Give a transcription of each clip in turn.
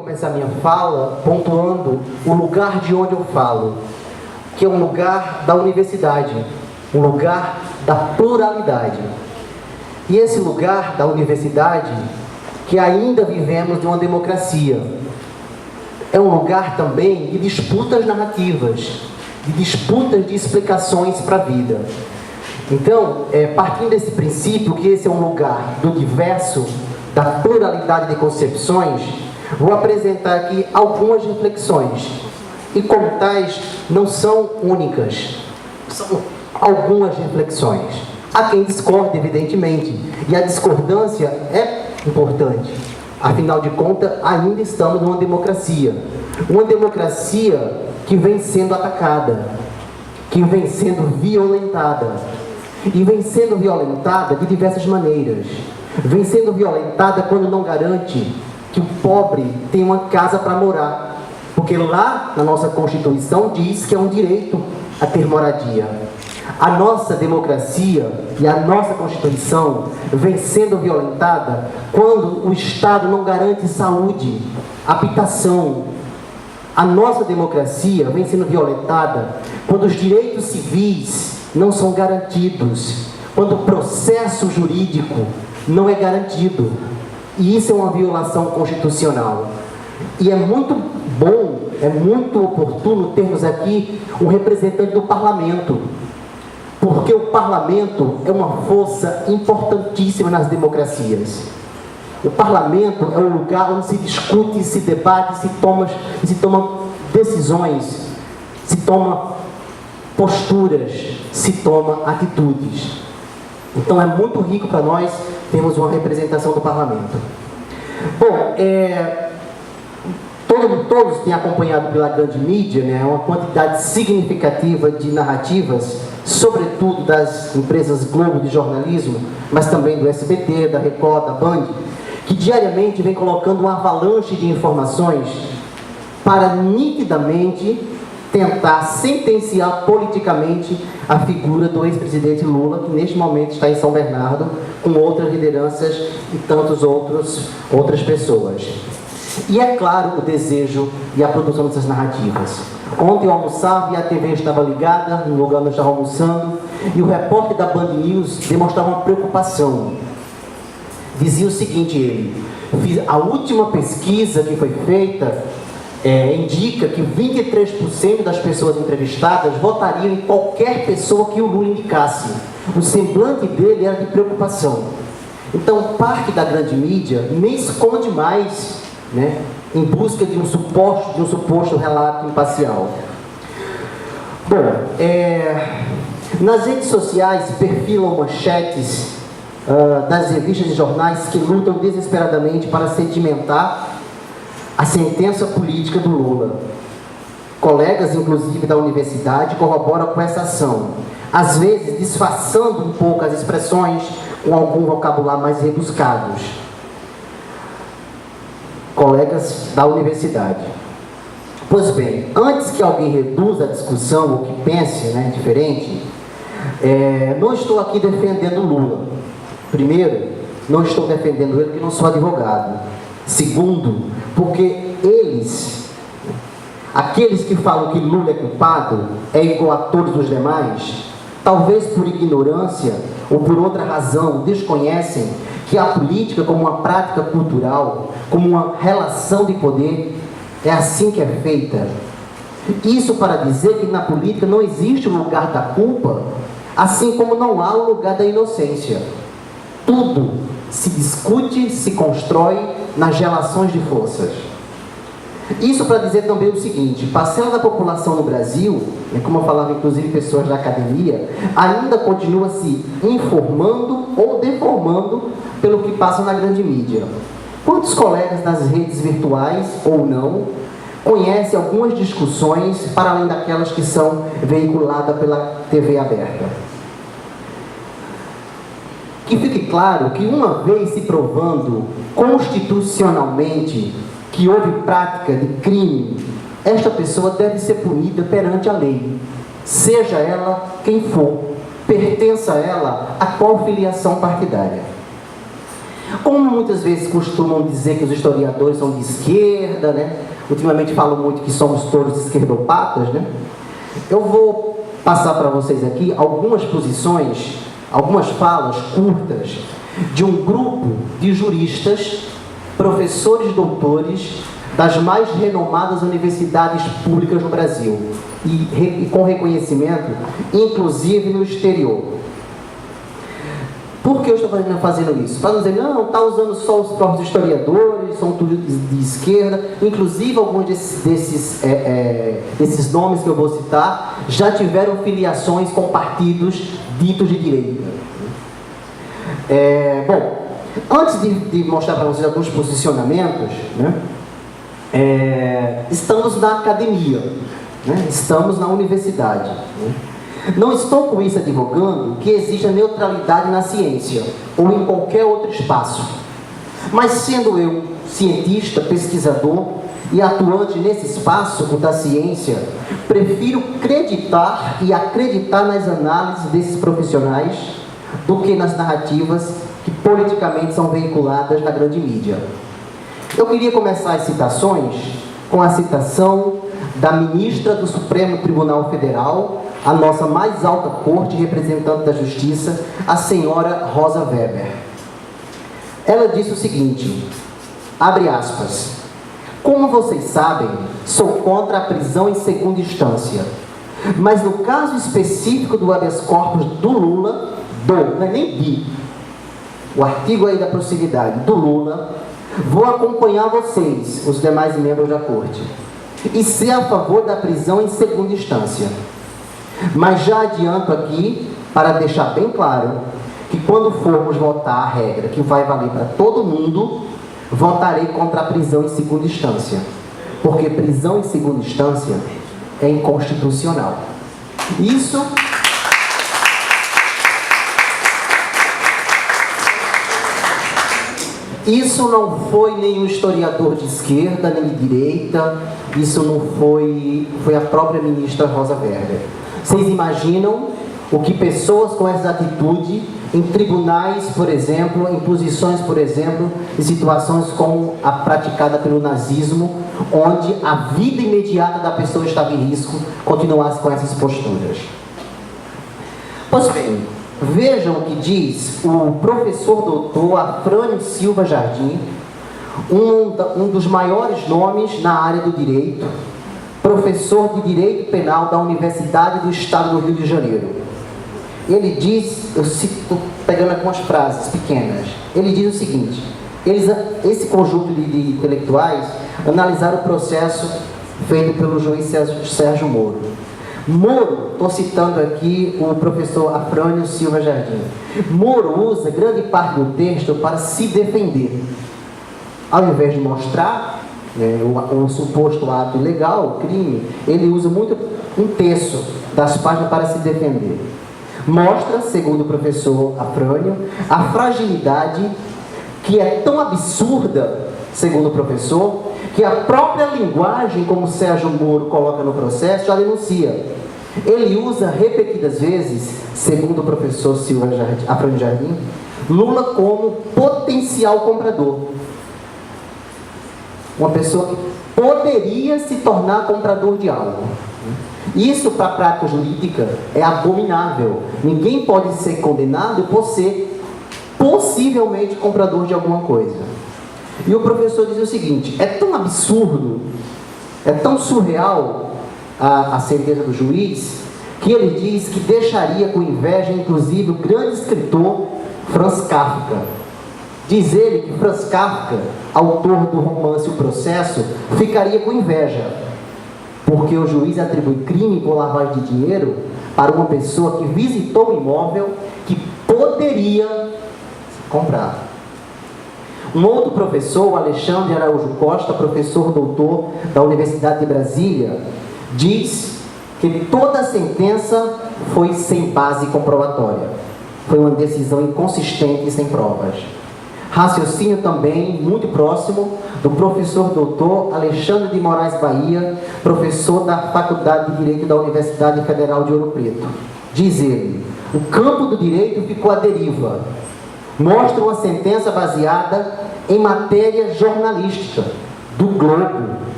Começar minha fala pontuando o lugar de onde eu falo, que é um lugar da universidade, um lugar da pluralidade. E esse lugar da universidade, que ainda vivemos numa democracia, é um lugar também de disputas narrativas, de disputas de explicações para a vida. Então, partindo desse princípio que esse é um lugar do diverso, da pluralidade de concepções, vou apresentar aqui algumas reflexões. E como tais, não são únicas. São algumas reflexões. Há quem discorde, evidentemente. E a discordância é importante. Afinal de contas, ainda estamos numa democracia. Uma democracia que vem sendo atacada, que vem sendo violentada. E vem sendo violentada de diversas maneiras. Vem sendo violentada quando não garante que o pobre tem uma casa para morar. Porque lá na nossa Constituição diz que é um direito a ter moradia. A nossa democracia e a nossa Constituição vem sendo violentada quando o Estado não garante saúde, habitação. A nossa democracia vem sendo violentada quando os direitos civis não são garantidos, quando o processo jurídico não é garantido. E isso é uma violação constitucional. E é muito bom, é muito oportuno termos aqui um representante do parlamento. Porque o parlamento é uma força importantíssima nas democracias. O parlamento é um lugar onde se discute, se debate, se toma decisões, se toma posturas, se toma atitudes. Então é muito rico para nós termos uma representação do parlamento. Bom, todos têm acompanhado pela grande mídia, né, uma quantidade significativa de narrativas, sobretudo das empresas Globo de jornalismo, mas também do SBT, da Record, da Band, que diariamente vem colocando uma avalanche de informações para nitidamente tentar sentenciar politicamente a figura do ex-presidente Lula, que neste momento está em São Bernardo, com outras lideranças e tantas outras pessoas. E é claro o desejo e a produção dessas narrativas. Ontem eu almoçava e a TV estava ligada, no lugar onde eu estava almoçando, e o repórter da Band News demonstrava uma preocupação. Dizia o seguinte, a última pesquisa que foi feita indica que 23% das pessoas entrevistadas votariam em qualquer pessoa que o Lula indicasse. O semblante dele era de preocupação. Então, parte da grande mídia nem esconde mais, né, em busca de um suposto relato imparcial. Bom, nas redes sociais se perfilam manchetes das revistas e jornais que lutam desesperadamente para sedimentar a sentença política do Lula. Colegas, inclusive, da universidade corroboram com essa ação, às vezes disfarçando um pouco as expressões com algum vocabulário mais rebuscados. Colegas da universidade. Pois bem, antes que alguém reduza a discussão ou que pense, né, diferente, não estou aqui defendendo Lula. Primeiro, não estou defendendo ele porque não sou advogado. Segundo, porque aqueles que falam que Lula é culpado, é igual a todos os demais, talvez por ignorância ou por outra razão, desconhecem que a política como uma prática cultural, como uma relação de poder, é assim que é feita. Isso para dizer que na política não existe o lugar da culpa, assim como não há o lugar da inocência. Tudo se discute, se constrói nas relações de forças. Isso para dizer também o seguinte, parcela da população no Brasil, como eu falava inclusive pessoas da academia, ainda continua se informando ou deformando pelo que passa na grande mídia. Quantos colegas nas redes virtuais, ou não, conhecem algumas discussões para além daquelas que são veiculadas pela TV aberta? Que fique claro que uma vez se provando constitucionalmente que houve prática de crime, esta pessoa deve ser punida perante a lei, seja ela quem for, pertença a ela a qual filiação partidária. Como muitas vezes costumam dizer que os historiadores são de esquerda, né? Ultimamente falam muito que somos todos esquerdopatas, né? Eu vou passar para vocês aqui algumas posições, algumas falas curtas de um grupo de juristas, professores, doutores das mais renomadas universidades públicas no Brasil e com reconhecimento, inclusive no exterior. Por que eu estou fazendo isso? Para não dizer, não, está usando só os próprios historiadores, são tudo de esquerda. Inclusive, alguns desses nomes que eu vou citar já tiveram filiações com partidos ditos de direita. Bom, antes de mostrar para vocês alguns posicionamentos, né, estamos na academia, né, estamos na universidade. Né. Não estou com isso advogando que exista neutralidade na ciência ou em qualquer outro espaço. Mas sendo eu cientista, pesquisador e atuante nesse espaço, o da ciência, prefiro acreditar nas análises desses profissionais do que nas narrativas que politicamente são veiculadas na grande mídia. Eu queria começar as citações com a citação da ministra do Supremo Tribunal Federal, a nossa mais alta corte representante da Justiça, a senhora Rosa Weber. Ela disse o seguinte, abre aspas, como vocês sabem, sou contra a prisão em segunda instância, mas no caso específico do habeas corpus do Lula, não é nem de, o artigo aí da proximidade do Lula, vou acompanhar vocês, os demais membros da corte, e ser a favor da prisão em segunda instância. Mas já adianto aqui, para deixar bem claro, que quando formos votar a regra que vai valer para todo mundo, votarei contra a prisão em segunda instância. Porque prisão em segunda instância é inconstitucional. Isso não foi nenhum historiador de esquerda, nem de direita, isso não foi a própria ministra Rosa Weber. Vocês imaginam o que pessoas com essa atitude, em tribunais, por exemplo, em posições, por exemplo, em situações como a praticada pelo nazismo, onde a vida imediata da pessoa estava em risco, continuasse com essas posturas. Pois bem, vejam o que diz o professor doutor Afrânio Silva Jardim, um dos maiores nomes na área do direito, professor de Direito Penal da Universidade do Estado do Rio de Janeiro. Ele diz, eu estou pegando algumas frases pequenas, ele diz o seguinte, esse conjunto de intelectuais analisaram o processo feito pelo juiz Sérgio Moro. Moro, estou citando aqui o professor Afrânio Silva Jardim, Moro usa grande parte do texto para se defender. Ao invés de mostrar o suposto ato ilegal, o crime, ele usa muito um terço das páginas para se defender. Mostra, segundo o professor Afrânio, a fragilidade que é tão absurda, segundo o professor, que a própria linguagem, como Sérgio Moro coloca no processo, já denuncia. Ele usa repetidas vezes, segundo o professor Afrânio Jardim, Lula como potencial comprador. Uma pessoa que poderia se tornar comprador de algo. Isso, para a prática jurídica, é abominável. Ninguém pode ser condenado por ser possivelmente comprador de alguma coisa. E o professor diz o seguinte, é tão absurdo, é tão surreal a sentença do juiz, que ele diz que deixaria com inveja, inclusive, o grande escritor Franz Kafka. Diz ele que Franz Kafka, autor do romance O Processo, ficaria com inveja, porque o juiz atribui crime por lavagem de dinheiro para uma pessoa que visitou um imóvel que poderia comprar. Um outro professor, Alexandre Araújo Costa, professor doutor da Universidade de Brasília, diz que toda a sentença foi sem base comprobatória. Foi uma decisão inconsistente e sem provas. Raciocínio também muito próximo do professor doutor Alexandre de Moraes Bahia, professor da Faculdade de Direito da Universidade Federal de Ouro Preto. Diz ele, o campo do direito ficou à deriva. mostra uma sentença baseada em matéria jornalística do Globo.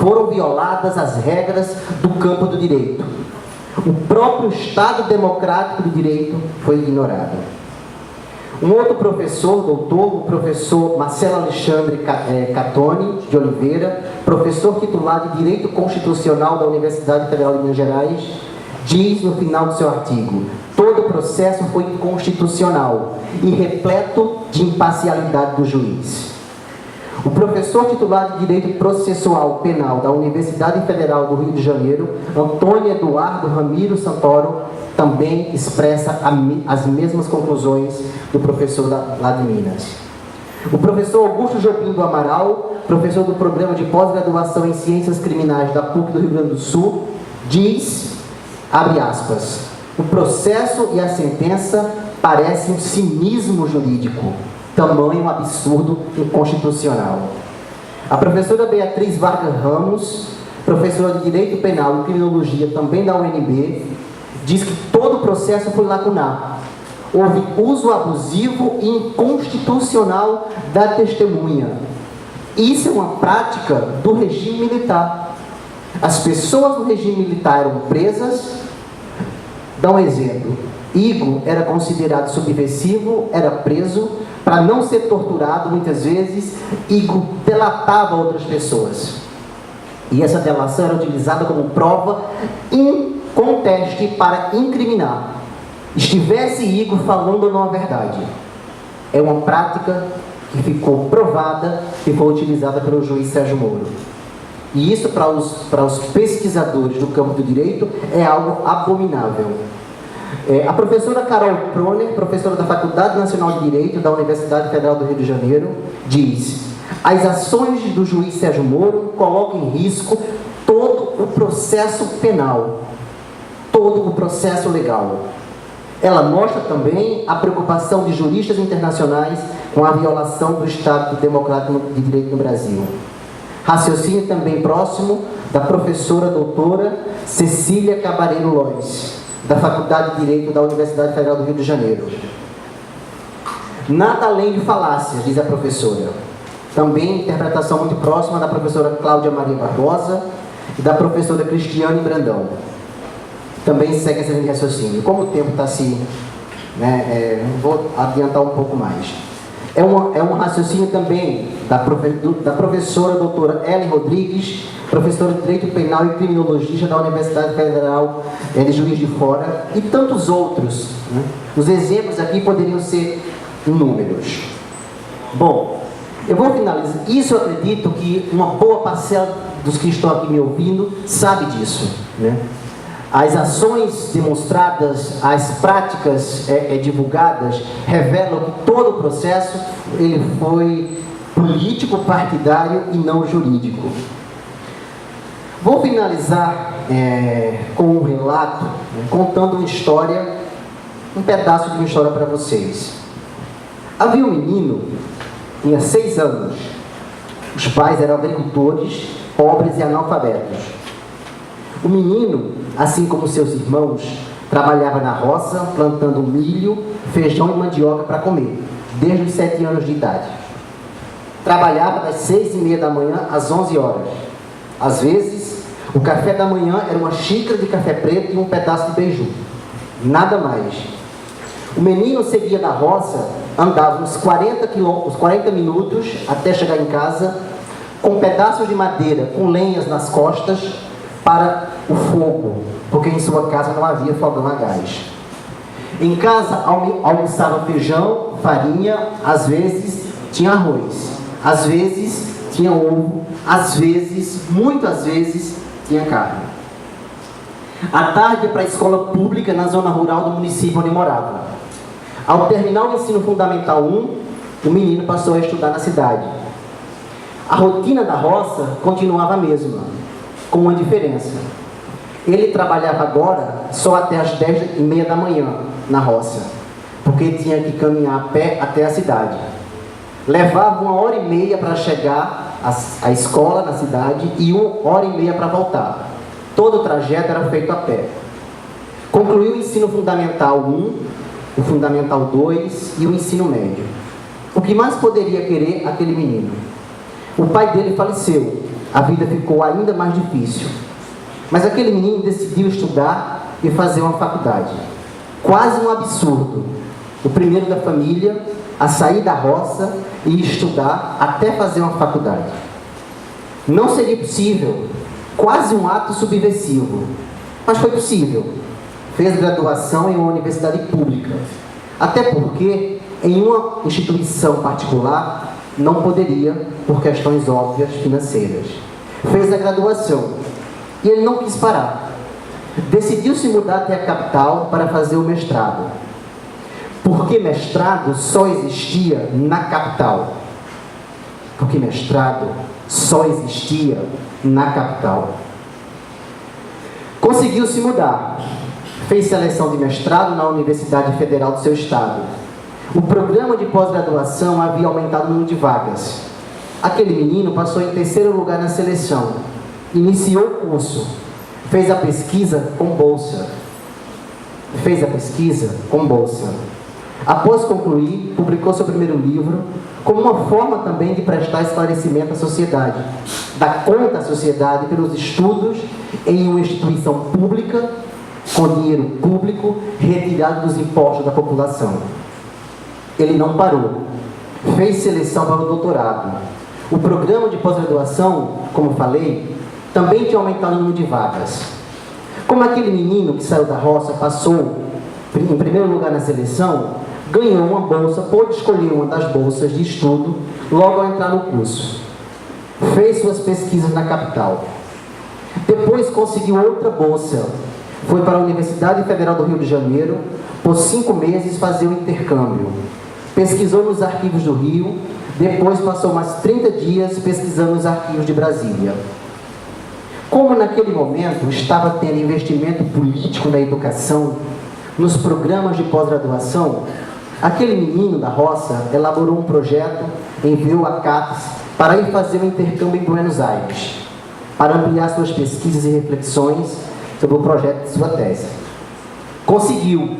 Foram violadas as regras do campo do direito. O próprio Estado democrático do direito foi ignorado. Um outro professor, doutor, o professor Marcelo Alexandre Catoni de Oliveira, professor titular de Direito Constitucional da Universidade Federal de Minas Gerais, diz no final do seu artigo: todo o processo foi inconstitucional e repleto de imparcialidade do juiz. O professor titular de Direito Processual Penal da Universidade Federal do Rio de Janeiro, Antônio Eduardo Ramiro Santoro, também expressa as mesmas conclusões do professor lá de Minas. O professor Augusto Jobim do Amaral, professor do Programa de Pós-Graduação em Ciências Criminais da PUC do Rio Grande do Sul, diz, abre aspas, o processo e a sentença parecem um cinismo jurídico, tamanho absurdo inconstitucional. A professora Beatriz Vargas Ramos, professora de Direito Penal e Criminologia também da UNB, diz que todo o processo foi lacunar. Houve uso abusivo e inconstitucional da testemunha. Isso é uma prática do regime militar. As pessoas do regime militar eram presas. Dá um exemplo. Igor era considerado subversivo, era preso. Para não ser torturado, muitas vezes, Igor delatava outras pessoas. E essa delação era utilizada como prova inconteste para incriminar. Estivesse Igor falando ou não a verdade. É uma prática que ficou provada e foi utilizada pelo juiz Sérgio Moro. E isso, para os pesquisadores do campo do direito, é algo abominável. A professora Carol Proner, professora da Faculdade Nacional de Direito da Universidade Federal do Rio de Janeiro, diz: as ações do juiz Sérgio Moro colocam em risco todo o processo penal, todo o processo legal. Ela mostra também a preocupação de juristas internacionais com a violação do Estado Democrático de Direito no Brasil. Raciocínio também próximo da professora doutora Cecília Cabareiro Lois, da Faculdade de Direito da Universidade Federal do Rio de Janeiro. Nada além de falácias, diz a professora. Também interpretação muito próxima da professora Cláudia Maria Barbosa e da professora Cristiane Brandão. Também segue esse raciocínio. Como o tempo está vou adiantar um pouco mais. É um raciocínio também da professora doutora Ellen Rodrigues, professora de Direito Penal e Criminologia da Universidade Federal de Juiz de Fora, e tantos outros. Os exemplos aqui poderiam ser inúmeros. Bom, eu vou finalizar. Isso eu acredito que uma boa parcela dos que estão aqui me ouvindo sabe disso. As ações demonstradas, as práticas divulgadas, revelam que todo o processo ele foi político, partidário e não jurídico. Vou finalizar com um relato, contando uma história, um pedaço de uma história para vocês. Havia um menino, tinha 6 anos, os pais eram agricultores, pobres e analfabetos. O menino, assim como seus irmãos, trabalhava na roça, plantando milho, feijão e mandioca para comer, desde os 7 anos de idade. Trabalhava das 6h30 da manhã às 11 horas. Às vezes, o café da manhã era uma xícara de café preto e um pedaço de beiju. Nada mais. O menino seguia da roça, andava uns 40 minutos até chegar em casa, com pedaços de madeira, com lenhas nas costas, para o fogo, porque em sua casa não havia fogão a gás. Em casa almoçava feijão, farinha, às vezes tinha arroz, às vezes tinha ovo, às vezes, muitas vezes, tinha carne. À tarde, para a escola pública na zona rural do município onde morava. Ao terminar o ensino fundamental 1, o menino passou a estudar na cidade. A rotina da roça continuava a mesma, com uma diferença. Ele trabalhava agora só até as 10h30 da manhã na roça, porque tinha que caminhar a pé até a cidade. Levava 1h30 para chegar à escola na cidade e 1h30 para voltar. Todo o trajeto era feito a pé. Concluiu o ensino fundamental 1 o Fundamental 2 e o ensino médio. O que mais poderia querer aquele menino? O pai dele faleceu, a vida ficou ainda mais difícil. Mas aquele menino decidiu estudar e fazer uma faculdade. Quase um absurdo. O primeiro da família a sair da roça e estudar até fazer uma faculdade. Não seria possível, quase um ato subversivo, mas foi possível. Fez graduação em uma universidade pública, até porque em uma instituição particular não poderia, por questões óbvias financeiras. Fez a graduação e ele não quis parar. Decidiu se mudar até a capital para fazer o mestrado, porque mestrado só existia na capital. Porque mestrado só existia na capital. Conseguiu se mudar. Fez seleção de mestrado na Universidade Federal do seu estado. O programa de pós-graduação havia aumentado o número de vagas. Aquele menino passou em terceiro lugar na seleção. Iniciou o curso. Fez a pesquisa com bolsa. Após concluir, publicou seu primeiro livro, como uma forma também de prestar esclarecimento à sociedade, dar conta à sociedade pelos estudos em uma instituição pública, com dinheiro público, retirado dos impostos da população. Ele não parou, fez seleção para o doutorado. O programa de pós-graduação, como falei, também tinha aumentado o número de vagas. Como aquele menino que saiu da roça passou em primeiro lugar na seleção, ganhou uma bolsa, pôde escolher uma das bolsas de estudo logo ao entrar no curso. Fez suas pesquisas na capital. Depois conseguiu outra bolsa. Foi para a Universidade Federal do Rio de Janeiro, por 5 meses fazer o intercâmbio. Pesquisou nos arquivos do Rio, depois passou mais 30 dias pesquisando nos arquivos de Brasília. Como naquele momento estava tendo investimento político na educação, nos programas de pós-graduação, aquele menino da roça elaborou um projeto, enviou a CAPES para ir fazer um intercâmbio em Buenos Aires, para ampliar suas pesquisas e reflexões sobre o projeto de sua tese. Conseguiu.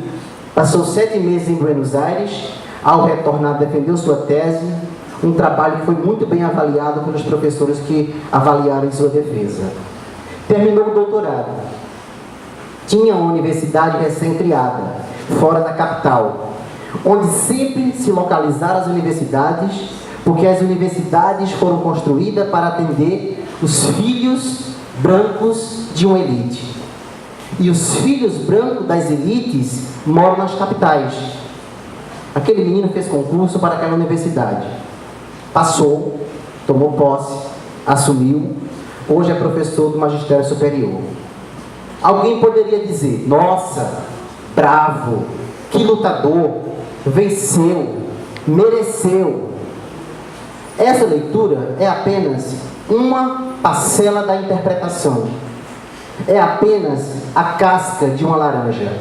Passou 7 meses em Buenos Aires, ao retornar defendeu sua tese, um trabalho que foi muito bem avaliado pelos professores que avaliaram em sua defesa. Terminou o doutorado. Tinha uma universidade recém-criada, fora da capital, onde sempre se localizaram as universidades, porque as universidades foram construídas para atender os filhos brancos de uma elite. E os filhos brancos das elites moram nas capitais. Aquele menino fez concurso para aquela universidade. Passou, tomou posse, assumiu, hoje é professor do magistério superior. Alguém poderia dizer, nossa, bravo, que lutador, venceu, mereceu. Essa leitura é apenas uma parcela da interpretação. É apenas a casca de uma laranja.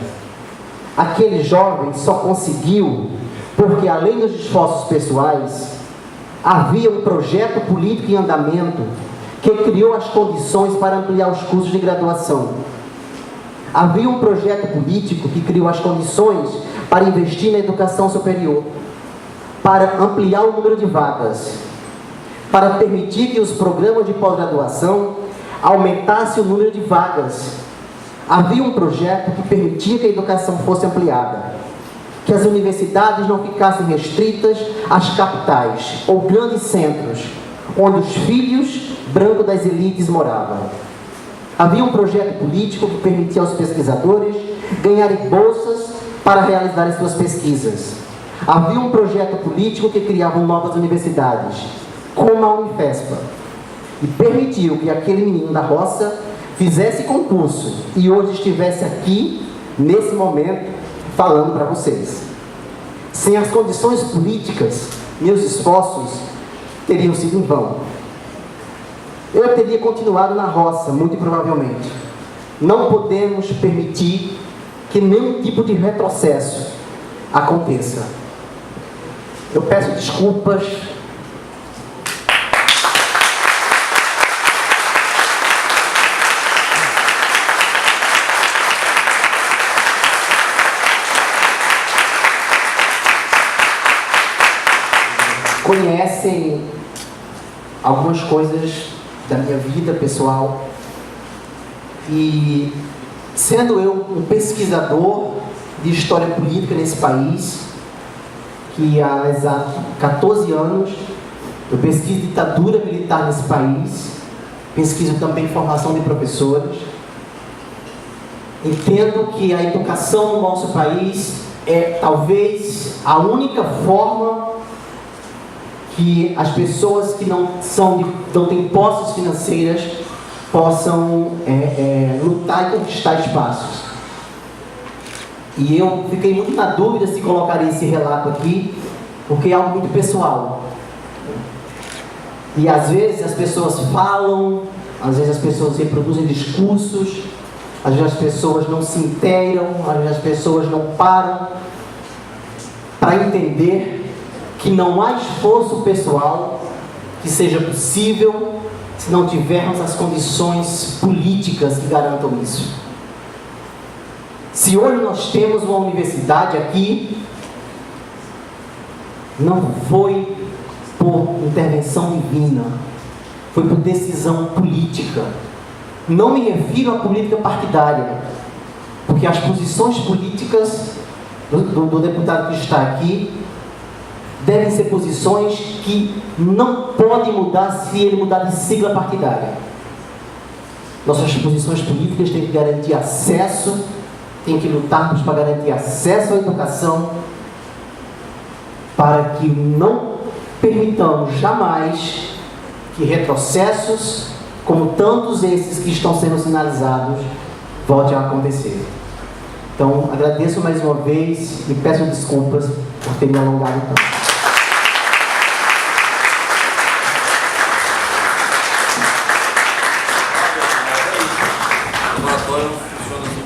Aquele jovem só conseguiu porque, além dos esforços pessoais, havia um projeto político em andamento que criou as condições para ampliar os cursos de graduação. Havia um projeto político que criou as condições para investir na educação superior, para ampliar o número de vagas, para permitir que os programas de pós-graduação aumentassem o número de vagas. Havia um projeto que permitia que a educação fosse ampliada, que as universidades não ficassem restritas às capitais ou grandes centros, onde os filhos brancos das elites moravam. Havia um projeto político que permitia aos pesquisadores ganharem bolsas para realizarem suas pesquisas. Havia um projeto político que criava novas universidades, como a Unifespa, e permitiu que aquele menino da roça fizesse concurso e hoje estivesse aqui, nesse momento, falando para vocês. Sem as condições políticas, meus esforços teriam sido em vão. Eu teria continuado na roça, muito provavelmente. Não podemos permitir que nenhum tipo de retrocesso aconteça. Eu peço desculpas. conhecem algumas coisas da minha vida pessoal. E sendo eu um pesquisador de história política nesse país, que há exatos 14 anos eu pesquiso ditadura militar nesse país, pesquiso também formação de professores, entendo que a educação no nosso país é talvez a única forma que as pessoas que não têm posses financeiras possam lutar e conquistar espaços. E eu fiquei muito na dúvida se colocaria esse relato aqui, porque é algo muito pessoal. E às vezes as pessoas falam, às vezes as pessoas reproduzem discursos, às vezes as pessoas não se inteiram, às vezes as pessoas não param para entender que não há esforço pessoal que seja possível se não tivermos as condições políticas que garantam isso. Se hoje nós temos uma universidade aqui, não foi por intervenção divina, foi por decisão política. Não me refiro à política partidária, porque as posições políticas do deputado que está aqui devem ser posições que não podem mudar se ele mudar de sigla partidária. Nossas posições políticas têm que garantir acesso, têm que lutarmos para garantir acesso à educação, para que não permitamos jamais que retrocessos, como tantos esses que estão sendo sinalizados, voltem a acontecer. Então, agradeço mais uma vez e peço desculpas por ter me alongado tanto. O relatório funciona assim.